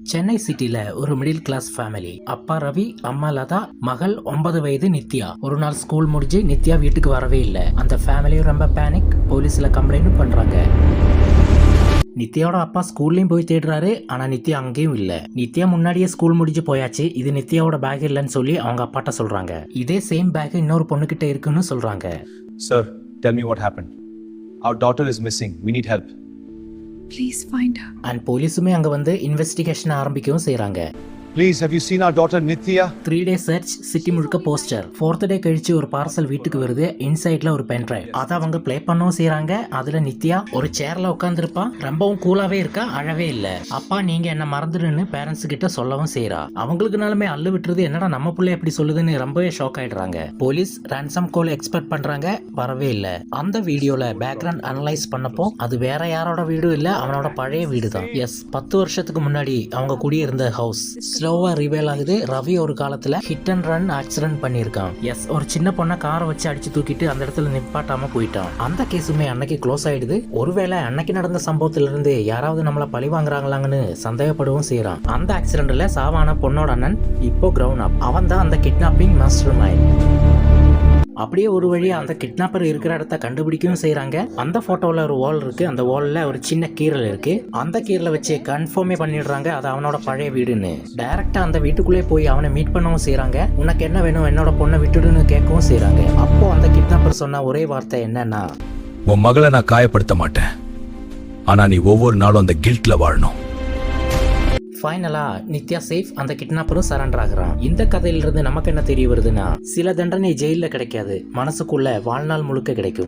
சென்னை சிட்டில ஒரு middle class family. அப்பா ரவி, அம்மா லதா, மகள் 9 வயது நித்யா. ஒரு நாள் ஸ்கூல் முடிஞ்சு நித்யா வீட்டுக்கு வரவே இல்லை. அந்த ஃபேமிலியும் ரொம்ப பேனிக். போலீஸ்ல கம்ப்ளைண்ட் பண்றாங்க. நித்யாவோட அப்பா ஸ்கூல்லையும் போய் தேடுறாரு. ஆனா நித்யா அங்கேயும் இல்ல. நித்யா முன்னாடியே ஸ்கூல் முடிஞ்சு போயாச்சு, இது நித்யாவோட பேக் இல்லைன்னு சொல்லி அவங்க அப்பாட்ட சொல்றாங்க. இதே சேம் பேக் இன்னொரு பொண்ணுகிட்ட இருக்குன்னு சொல்றாங்க. Sir, tell me what happened. Our daughter is missing. We need help. Please find her. And போலீஸுமே அங்க வந்து இன்வெஸ்டிகேஷன் ஆரம்பிக்கவும் செய்றாங்க. Please, have you seen our daughter Nithya? 3 day church, city முழுக்க போஸ்டர். 4th டே கழிச்சு ஒரு பார்சல் வீட்டுக்கு வருது. இன்சைட்ல ஒரு பென் டிரைவ். அதை அவங்க ப்ளே பண்ணவும் செய்றாங்க. அதுல நித்யா ஒரு சேர்ல உட்காந்துருப்பா. ரொம்பவும் கூலாவே இருக்கா, அழவே இல்ல. அப்பா நீங்க என்ன மறந்துடுன்னு பேரண்ட்ஸ் கிட்ட சொல்லவும் செய்றா. அவங்களுக்குனாலுமே அள்ளு விட்டுறது, என்னடா நம்ம பிள்ளை எப்படி சொல்லுதுன்னு ரொம்பவே ஷாக் ஆயிடுறாங்க. போலீஸ் ரான்சம் கால் எக்ஸ்பெக்ட் பண்றாங்க, வரவே இல்ல. அந்த வீடியோல பேக்ரவுண்ட் அனலைஸ் பண்ணப்போ அது வேற யாரோட வீடு இல்ல, அவனோட பழைய வீடு தான். எஸ், 10 வருஷத்துக்கு முன்னாடி அவங்க குடியிருந்த ஹவுஸ். ஸ்லோவா ரிவேல் ஆகுது. ரவி ஒரு காலத்துல ஹிட் அண்ட் ரன் ஆக்சிடென்ட் பண்ணிருக்கான். எஸ், ஒரு சின்ன பொண்ணை காரை வச்சு அடிச்சு தூக்கிட்டு அந்த இடத்துல நிப்பாட்டாம போயிட்டான். அந்த கேஸுமே அன்னைக்கு க்ளோஸ் ஆயிடுது. ஒருவேளை அன்னைக்கு நடந்த சம்பவத்துல இருந்து யாராவது நம்மள பழி வாங்குறாங்களாங்கன்னு சந்தேகப்படவும் செய்யறான். அந்த ஆக்சிடென்ட்ல சாவான பொண்ணோட அண்ணன் இப்போ கிரவுண்ட் அப். அவன் தான் அந்த கிட்னாப்பிங் மாஸ்டர் மைண்ட். அப்படியே ஒரு வழியா அந்த கிட்னாப்பர் இருக்கிற இடத்த கண்டுபிடிக்கவும் செய்யறாங்க. அந்த போட்டோல ஒரு வால் இருக்கு. அந்த வால்ல ஒரு சின்ன கீரல் இருக்கு. அந்த கீரலை வச்சு கன்ஃபார்மே பண்ணிடுறாங்க அது அவனோட பழைய வீடுன்னு. டைரக்டா அந்த வீட்டுக்குள்ளே போய் அவனை மீட் பண்ணவும் செய்யறாங்க. உனக்கு என்ன வேணும், என்னோட பொண்ணை விட்டுடுன்னு கேட்கவும் செய்யறாங்க. அப்போ அந்த கிட்னாப்பர் சொன்ன ஒரே வார்த்தை என்னன்னா, உன் மகளை நான் காயப்படுத்த மாட்டேன், ஆனா நீ ஒவ்வொரு நாளும் அந்த கில்ட்ல வாழணும். ஃபைனலா நித்யா சேஃப், அந்த கிட்னாப்பரும் சரண்டர் ஆகுறான். இந்த கதையிலிருந்து நமக்கு என்ன தெரிய வருதுன்னா, சில தண்டனை ஜெயில கிடைக்காது, மனசுக்குள்ள வாழ்நாள் முழுக்க கிடைக்கும்.